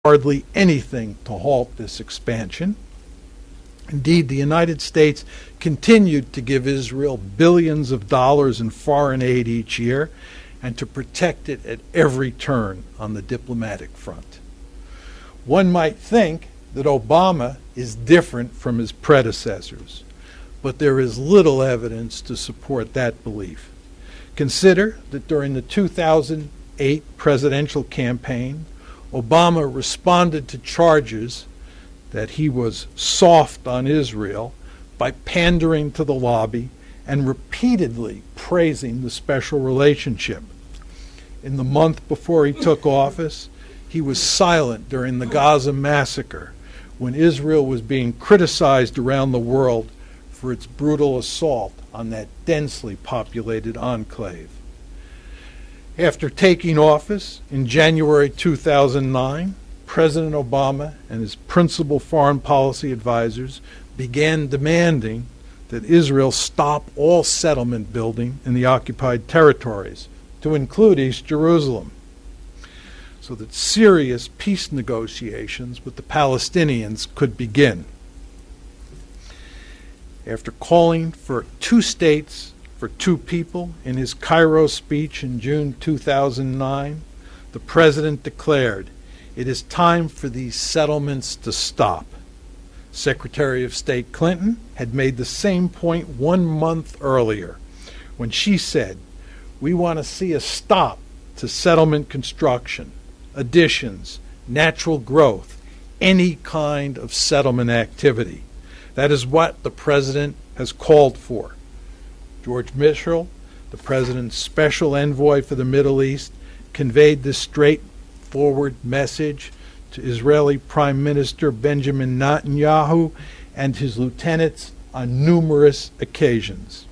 hardly anything to halt this expansion. Indeed, the United States continued to give Israel billions of dollars in foreign aid each year and to protect it at every turn on the diplomatic front. One might think that Obama is different from his predecessors, but there is little evidence to support that belief. Consider that during the 2008 presidential campaign, Obama responded to charges that he was soft on Israel by pandering to the lobby and repeatedly praising the special relationship. In the month before he took office, he was silent during the Gaza massacre, when Israel was being criticized around the world for its brutal assault on that densely populated enclave. After taking office in January 2009, President Obama and his principal foreign policy advisors began demanding that Israel stop all settlement building in the occupied territories, to include East Jerusalem, so that serious peace negotiations with the Palestinians could begin. After calling for 2 states for 2 people in his Cairo speech in June 2009, the president declared, "It is time for these settlements to stop." Secretary of State Clinton had made the same point 1 month earlier when she said, "We want to see a stop to settlement construction, additions, natural growth, any kind of settlement activity." That is what the president has called for. George Mitchell, the president's special envoy for the Middle East, conveyed this straightforward message to Israeli Prime Minister Benjamin Netanyahu and his lieutenants on numerous occasions.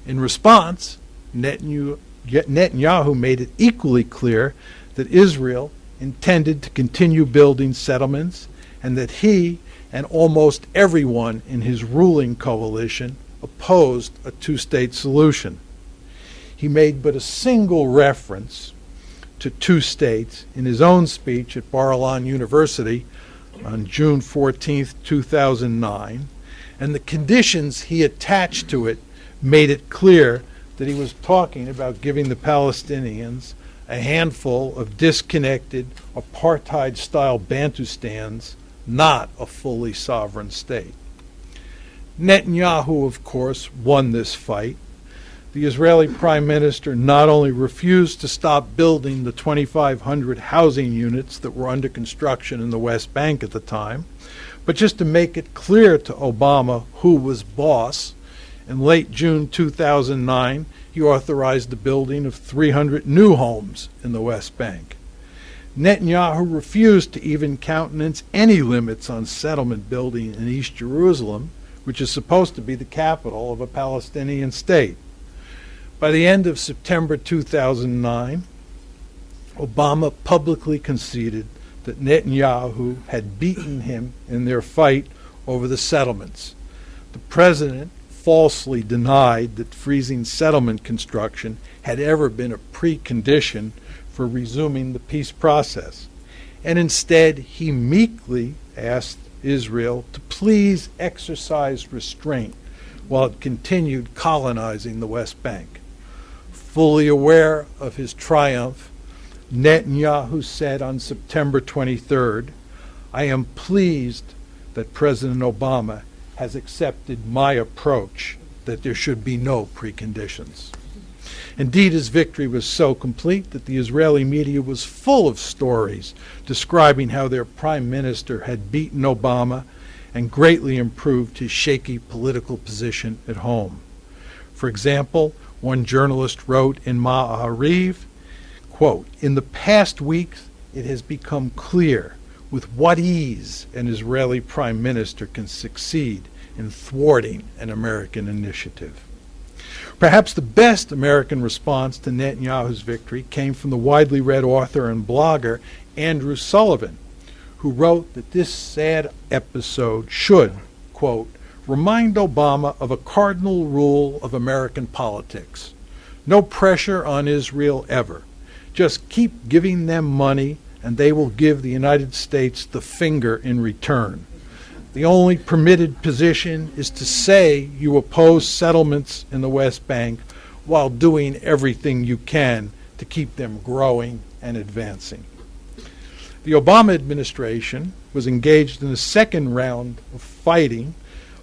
In response, Netanyahu made it equally clear that Israel intended to continue building settlements and that he and almost everyone in his ruling coalition opposed a 2-state solution. He made but a single reference to 2 states in his own speech at Bar-Ilan University on June 14, 2009, and the conditions he attached to it made it clear that he was talking about giving the Palestinians a handful of disconnected apartheid-style Bantustans, not a fully sovereign state. Netanyahu, of course, won this fight. The Israeli Prime Minister not only refused to stop building the 2,500 housing units that were under construction in the West Bank at the time, but just to make it clear to Obama who was boss, in late June 2009, he authorized the building of 300 new homes in the West Bank. Netanyahu refused to even countenance any limits on settlement building in East Jerusalem, which is supposed to be the capital of a Palestinian state. By the end of September 2009, Obama publicly conceded that Netanyahu had beaten him in their fight over the settlements. The president falsely denied that freezing settlement construction had ever been a precondition for resuming the peace process, and instead he meekly asked Israel to please exercise restraint while it continued colonizing the West Bank. Fully aware of his triumph, Netanyahu said on September 23rd, "I am pleased that President Obama has accepted my approach that there should be no preconditions." Indeed, his victory was so complete that the Israeli media was full of stories describing how their prime minister had beaten Obama and greatly improved his shaky political position at home. For example, one journalist wrote in Ma'ariv, quote, "In the past weeks, it has become clear with what ease an Israeli prime minister can succeed in thwarting an American initiative." Perhaps the best American response to Netanyahu's victory came from the widely read author and blogger Andrew Sullivan, who wrote that this sad episode should, quote, "remind Obama of a cardinal rule of American politics. No pressure on Israel ever. Just keep giving them money and they will give the United States the finger in return. The only permitted position is to say you oppose settlements in the West Bank while doing everything you can to keep them growing and advancing. The Obama administration was engaged in a second round of fighting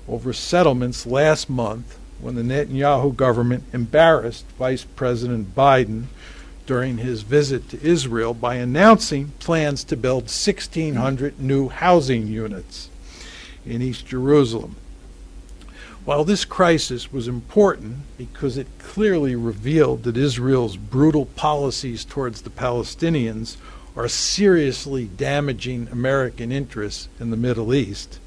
over settlements last month when the Netanyahu government embarrassed Vice President Biden during his visit to Israel by announcing plans to build 1,600 new housing units in East Jerusalem. While this crisis was important because it clearly revealed that Israel's brutal policies towards the Palestinians are seriously damaging American interests in the Middle East,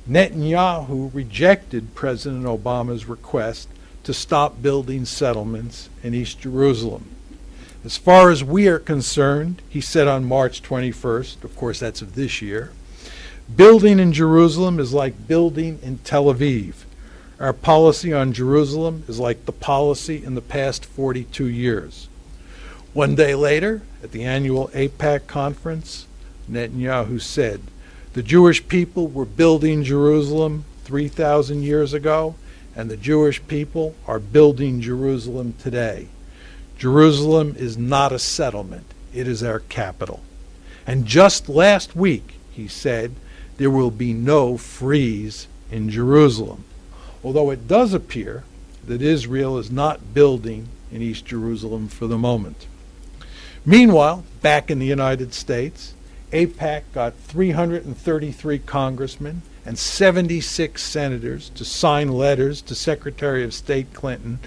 Netanyahu rejected President Obama's request to stop building settlements in East Jerusalem. As far as we are concerned, he said on March 21st, of course that's of this year, building in Jerusalem is like building in Tel Aviv. Our policy on Jerusalem is like the policy in the past 42 years. One day later, at the annual AIPAC conference, Netanyahu said, the Jewish people were building Jerusalem 3,000 years ago, and the Jewish people are building Jerusalem today. Jerusalem is not a settlement, it is our capital. And just last week, he said, there will be no freeze in Jerusalem, although it does appear that Israel is not building in East Jerusalem for the moment. Meanwhile, back in the United States, AIPAC got 333 congressmen and 76 senators to sign letters to Secretary of State Clinton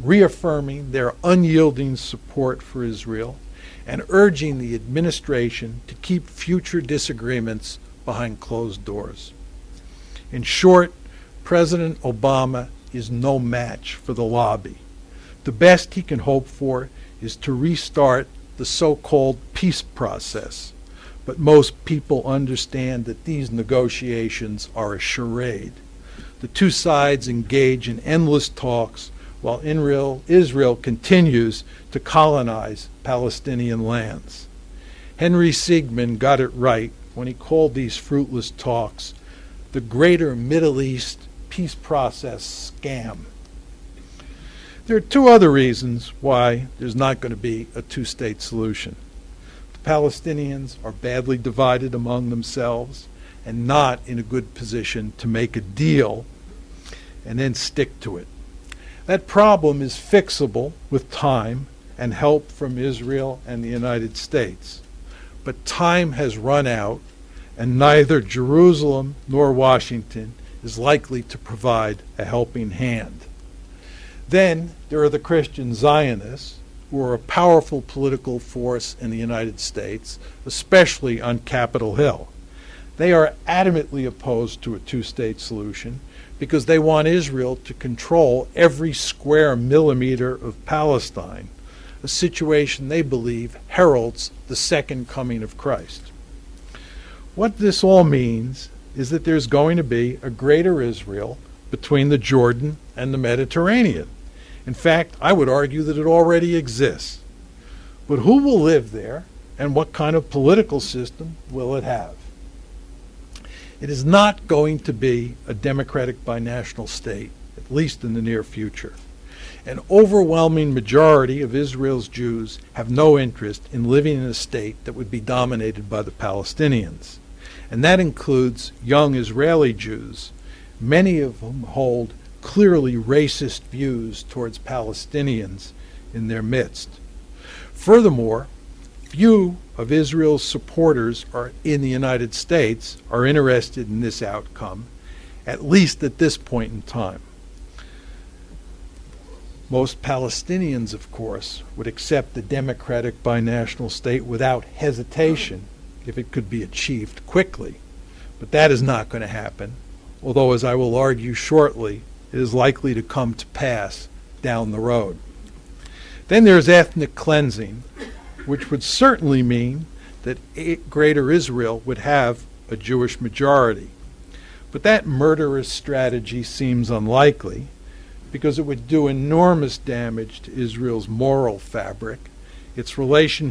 reaffirming their unyielding support for Israel and urging the administration to keep future disagreements behind closed doors. In short, President Obama is no match for the lobby. The best he can hope for is to restart the so-called peace process. But most people understand that these negotiations are a charade. The two sides engage in endless talks while Israel continues to colonize Palestinian lands. Henry Siegman got it right when he called these fruitless talks the Greater Middle East peace process scam. There are two other reasons why there's not going to be a two-state solution. The Palestinians are badly divided among themselves and not in a good position to make a deal and then stick to it. That problem is fixable with time and help from Israel and the United States. But time has run out, and neither Jerusalem nor Washington is likely to provide a helping hand. Then there are the Christian Zionists, who are a powerful political force in the United States, especially on Capitol Hill. They are adamantly opposed to a two-state solution because they want Israel to control every square millimeter of Palestine, a situation they believe heralds the second coming of Christ. What this all means is that there's going to be a greater Israel between the Jordan and the Mediterranean. In fact, I would argue that it already exists. But who will live there, and what kind of political system will it have? It is not going to be a democratic binational state, at least in the near future. An overwhelming majority of Israel's Jews have no interest in living in a state that would be dominated by the Palestinians. And that includes young Israeli Jews, many of whom hold clearly racist views towards Palestinians in their midst. Furthermore, few of Israel's supporters in the United States are interested in this outcome, at least at this point in time. Most Palestinians, of course, would accept the democratic binational state without hesitation if it could be achieved quickly. But that is not going to happen, although, as I will argue shortly, it is likely to come to pass down the road. Then there's ethnic cleansing, which would certainly mean that Greater Israel would have a Jewish majority. But that murderous strategy seems unlikely because it would do enormous damage to Israel's moral fabric, its relationship